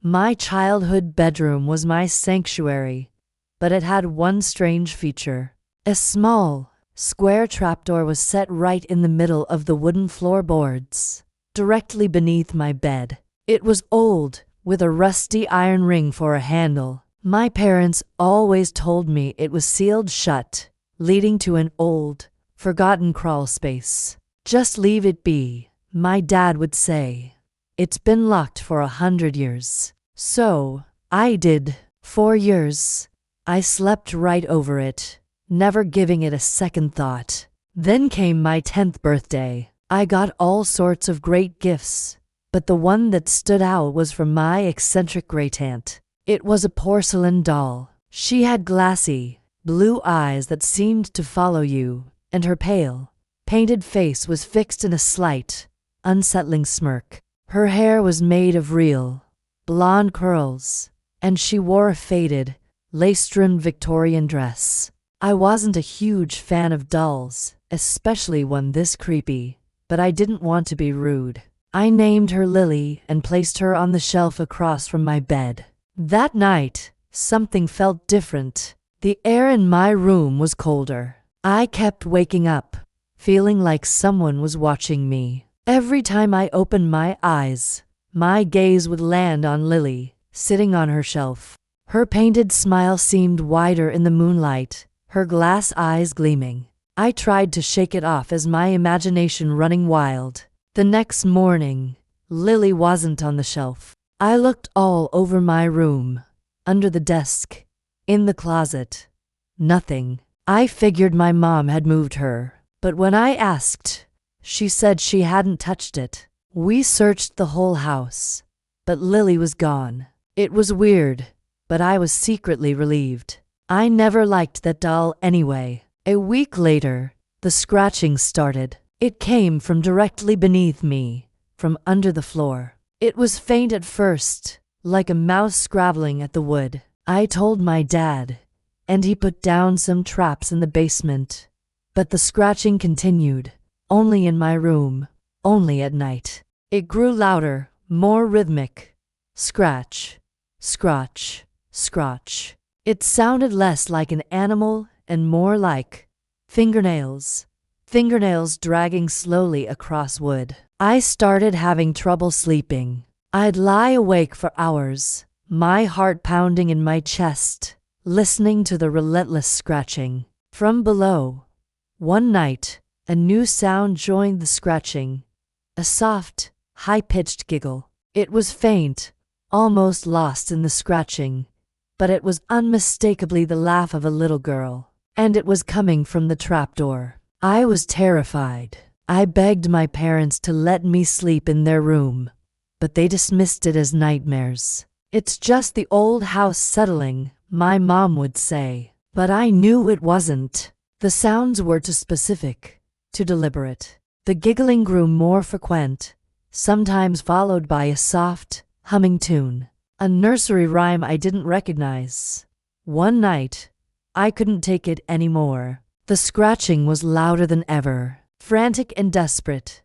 My childhood bedroom was my sanctuary, but it had one strange feature. A small, square trapdoor was set right in the middle of the wooden floorboards, directly beneath my bed. It was old, with a rusty iron ring for a handle. My parents always told me it was sealed shut, leading to an old, forgotten crawl space. "Just leave it be," my dad would say. "It's been locked for 100 years. So, I did. 4 years. I slept right over it, never giving it a second thought. Then came my 10th birthday. I got all sorts of great gifts, but the one that stood out was from my eccentric great-aunt. It was a porcelain doll. She had glassy, blue eyes that seemed to follow you, and her pale, painted face was fixed in a slight, unsettling smirk. Her hair was made of real, blonde curls, and she wore a faded, lace-trimmed Victorian dress. I wasn't a huge fan of dolls, especially one this creepy, but I didn't want to be rude. I named her Lily and placed her on the shelf across from my bed. That night, something felt different. The air in my room was colder. I kept waking up, feeling like someone was watching me. Every time I opened my eyes, my gaze would land on Lily, sitting on her shelf. Her painted smile seemed wider in the moonlight, her glass eyes gleaming. I tried to shake it off as my imagination running wild. The next morning, Lily wasn't on the shelf. I looked all over my room, under the desk, in the closet. Nothing. I figured my mom had moved her, but when I asked, she said she hadn't touched it. We searched the whole house, but Lily was gone. It was weird, but I was secretly relieved. I never liked that doll anyway. A week later, the scratching started. It came from directly beneath me, from under the floor. It was faint at first, like a mouse scrabbling at the wood. I told my dad, and he put down some traps in the basement. But the scratching continued, only in my room, only at night. It grew louder, more rhythmic. Scratch, scratch, scratch. It sounded less like an animal and more like fingernails. Fingernails dragging slowly across wood. I started having trouble sleeping. I'd lie awake for hours, my heart pounding in my chest, listening to the relentless scratching. From below, one night, a new sound joined the scratching. A soft, high-pitched giggle. It was faint, almost lost in the scratching, but it was unmistakably the laugh of a little girl. And it was coming from the trapdoor. I was terrified. I begged my parents to let me sleep in their room, but they dismissed it as nightmares. "It's just the old house settling," my mom would say. But I knew it wasn't. The sounds were too specific, too deliberate. The giggling grew more frequent, sometimes followed by a soft, humming tune, a nursery rhyme I didn't recognize. One night, I couldn't take it anymore. The scratching was louder than ever, frantic and desperate.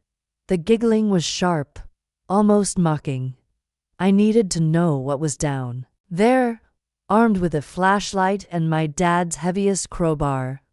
The giggling was sharp, almost mocking. I needed to know what was down there. Armed with a flashlight and my dad's heaviest crowbar,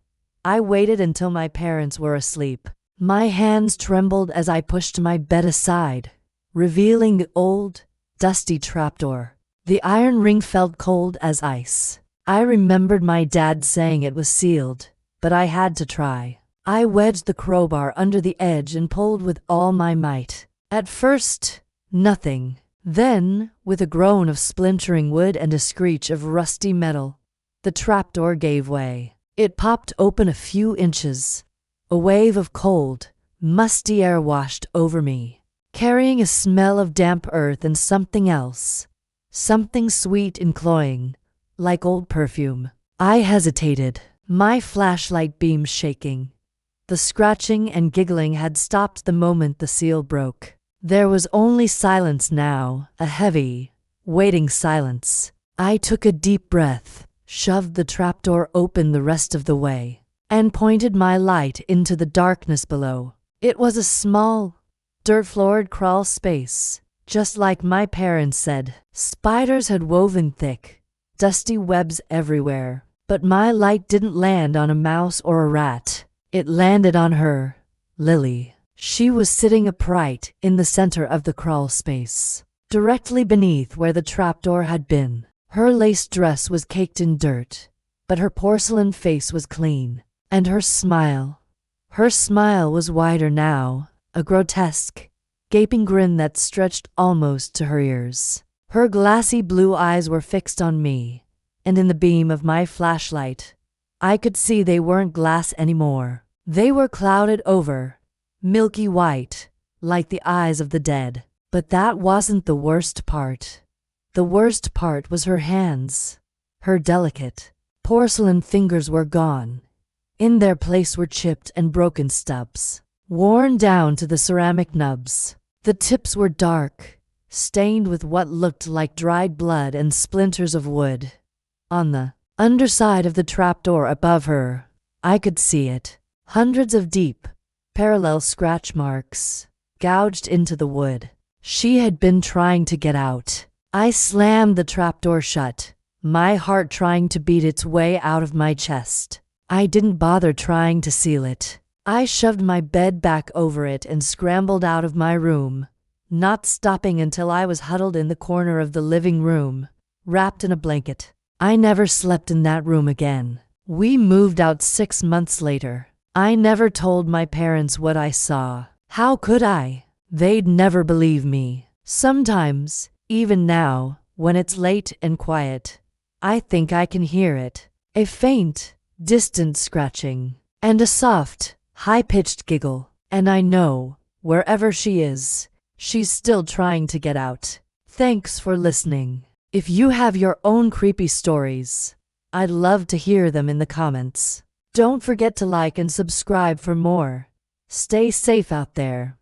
I waited until my parents were asleep. My hands trembled as I pushed my bed aside, revealing the old, dusty trapdoor. The iron ring felt cold as ice. I remembered my dad saying it was sealed, but I had to try. I wedged the crowbar under the edge and pulled with all my might. At first, nothing. Then, with a groan of splintering wood and a screech of rusty metal, the trapdoor gave way. It popped open a few inches. A wave of cold, musty air washed over me, carrying a smell of damp earth and something else. Something sweet and cloying, like old perfume. I hesitated, my flashlight beam shaking. The scratching and giggling had stopped the moment the seal broke. There was only silence now, a heavy, waiting silence. I took a deep breath, shoved the trapdoor open the rest of the way, and pointed my light into the darkness below. It was a small, dirt-floored crawl space, just like my parents said. Spiders had woven thick, dusty webs everywhere. But my light didn't land on a mouse or a rat. It landed on her, Lily. She was sitting upright in the center of the crawl space, directly beneath where the trapdoor had been. Her lace dress was caked in dirt, but her porcelain face was clean. And her smile was wider now, a grotesque, gaping grin that stretched almost to her ears. Her glassy blue eyes were fixed on me, and in the beam of my flashlight, I could see they weren't glass anymore. They were clouded over, milky white, like the eyes of the dead. But that wasn't the worst part. The worst part was her hands. Her delicate, porcelain fingers were gone. In their place were chipped and broken stubs, worn down to the ceramic nubs. The tips were dark, stained with what looked like dried blood and splinters of wood. On the underside of the trapdoor above her, I could see it. Hundreds of deep, parallel scratch marks, gouged into the wood. She had been trying to get out. I slammed the trapdoor shut, my heart trying to beat its way out of my chest. I didn't bother trying to seal it. I shoved my bed back over it and scrambled out of my room, not stopping until I was huddled in the corner of the living room, wrapped in a blanket. I never slept in that room again. We moved out 6 months later. I never told my parents what I saw. How could I? They'd never believe me. Sometimes, even now, when it's late and quiet, I think I can hear it. A faint, distant scratching, and a soft, high-pitched giggle. And I know, wherever she is, she's still trying to get out. Thanks for listening. If you have your own creepy stories, I'd love to hear them in the comments. Don't forget to like and subscribe for more. Stay safe out there.